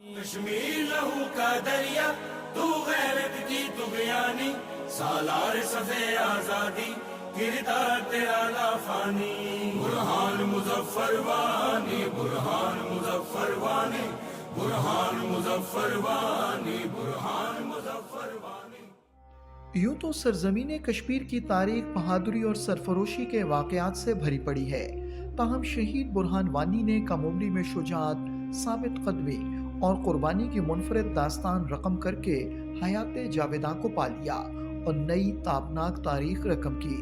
کشمیر لہو کا دریا، تو غیرت کی تو بیانی، سالار صفے آزادی، کردار تیرا لافانی، برہان مظفر وانی، برہان مظفر وانی، برہان مظفر وانی، برہان مظفر وانی۔ یوں تو سرزمین کشمیر کی تاریخ بہادری اور سرفروشی کے واقعات سے بھری پڑی ہے، تاہم شہید برہان وانی نے کم عمری میں شجاعت، ثابت قدمی اور قربانی کی منفرد داستان رقم کر کے حیات جاویداں کو پا لیا اور نئی تابناک تاریخ رقم کی۔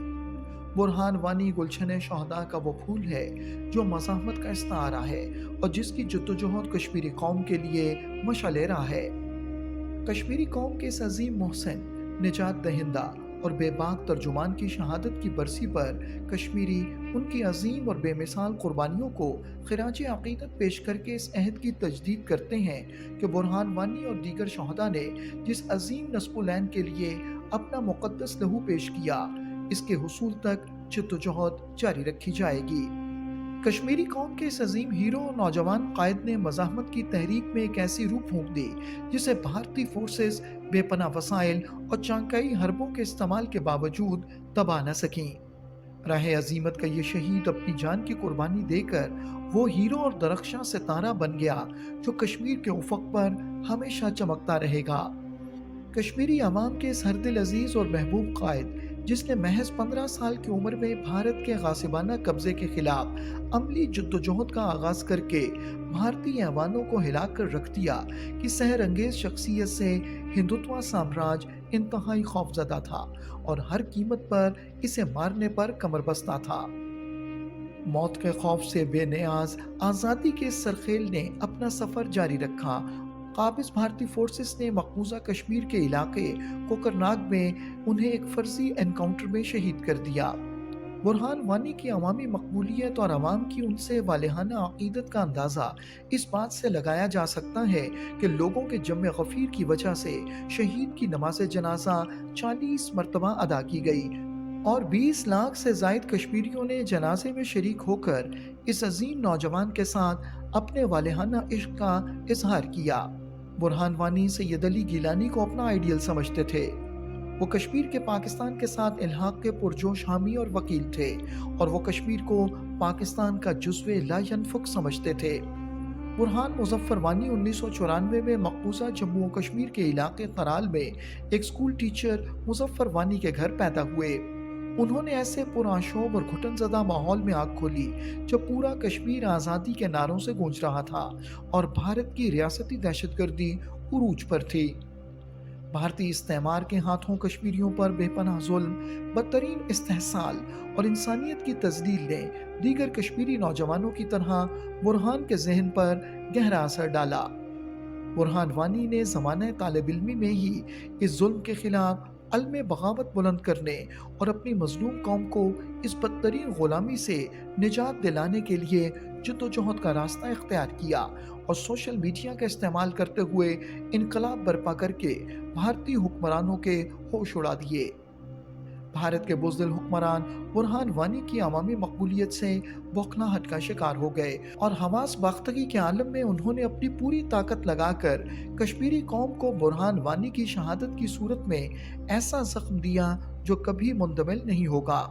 برہان وانی گلشن شہداء کا وہ پھول ہے جو مزاحمت کا استعارہ ہے اور جس کی جدوجہد کشمیری قوم کے لیے مشعل راہ ہے۔ کشمیری قوم کے اس عظیم محسن، نجات دہندہ اور بے باک ترجمان کی شہادت کی برسی پر کشمیری ان کی عظیم اور بے مثال قربانیوں کو خراج عقیدت پیش کر کے اس عہد کی تجدید کرتے ہیں کہ برہان وانی اور دیگر شہداء نے جس عظیم نصب العین کے لیے اپنا مقدس لہو پیش کیا، اس کے حصول تک جدوجہد جاری رکھی جائے گی۔ کشمیری قوم کے اس عظیم ہیرو اور نوجوان قائد نے مزاحمت کی تحریک میں ایک ایسی روح پھونک دی جسے بھارتی فورسز بے پناہ وسائل اور چانکائی حربوں کے استعمال کے باوجود دبا نہ سکیں۔ راہ عظیمت کا یہ شہید اپنی جان کی قربانی دے کر وہ ہیرو اور درخشاں ستارہ بن گیا جو کشمیر کے افق پر ہمیشہ چمکتا رہے گا۔ کشمیری عوام کے اس ہر دل عزیز اور محبوب قائد، جس نے محض 15 سال کی عمر میں بھارت کے غاصبانہ قبضے کے خلاف عملی جدوجہد کا آغاز کر کے بھارتی ایوانوں کو ہلا کر رکھ دیا، کی سحر انگیز شخصیت سے ہندوتوا سامراج انتہائی خوفزدہ تھا اور ہر قیمت پر اسے مارنے پر کمر بستہ تھا۔ موت کے خوف سے بے نیاز آزادی کے سرخیل نے اپنا سفر جاری رکھا۔ قابض بھارتی فورسز نے مقبوضہ کشمیر کے علاقے کوکرناگ میں انہیں ایک فرضی انکاؤنٹر میں شہید کر دیا۔ برہان وانی کی عوامی مقبولیت اور عوام کی ان سے والہانہ عقیدت کا اندازہ اس بات سے لگایا جا سکتا ہے کہ لوگوں کے جم غفیر کی وجہ سے شہید کی نماز جنازہ 40 مرتبہ ادا کی گئی اور 20 لاکھ سے زائد کشمیریوں نے جنازے میں شریک ہو کر اس عظیم نوجوان کے ساتھ اپنے والہانہ عشق کا اظہار کیا۔ برہان وانی سید علی گیلانی کو اپنا آئیڈیل سمجھتے تھے۔ وہ کشمیر کے پاکستان کے ساتھ الحاق کے پرجوش حامی اور وکیل تھے اور وہ کشمیر کو پاکستان کا جزو لا ینفک سمجھتے تھے۔ برہان مظفر وانی 1994 میں مقبوضہ جموں و کشمیر کے علاقے ترال میں ایک اسکول ٹیچر مظفر وانی کے گھر پیدا ہوئے۔ انہوں نے ایسے پرآشوب اور گھٹن زدہ ماحول میں آنکھ کھولی جب پورا کشمیر آزادی کے نعروں سے گونج رہا تھا اور بھارت کی ریاستی دہشت گردی عروج پر تھی۔ بھارتی استعمار کے ہاتھوں کشمیریوں پر بے پناہ ظلم، بدترین استحصال اور انسانیت کی تذلیل نے دیگر کشمیری نوجوانوں کی طرح برہان کے ذہن پر گہرا اثر ڈالا۔ برہان وانی نے زمانہ طالب علمی میں ہی اس ظلم کے خلاف علم بغاوت بلند کرنے اور اپنی مظلوم قوم کو اس بدترین غلامی سے نجات دلانے کے لیے جدوجہد کا راستہ اختیار کیا اور سوشل میڈیا کا استعمال کرتے ہوئے انقلاب برپا کر کے بھارتی حکمرانوں کے ہوش اڑا دیے۔ بھارت کے بزدل حکمران برہان وانی کی عوامی مقبولیت سے بوکھلاہٹ کا شکار ہو گئے اور حواس باختگی کے عالم میں انہوں نے اپنی پوری طاقت لگا کر کشمیری قوم کو برہان وانی کی شہادت کی صورت میں ایسا زخم دیا جو کبھی مندمل نہیں ہوگا۔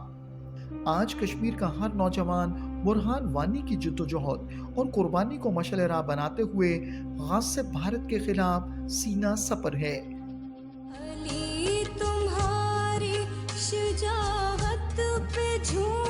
آج کشمیر کا ہر نوجوان برہان وانی کی جدوجہد اور قربانی کو مشعل راہ بناتے ہوئے غاصب بھارت کے خلاف سینہ سپر ہے۔ علی تمہاری شجاعت پہ جھوم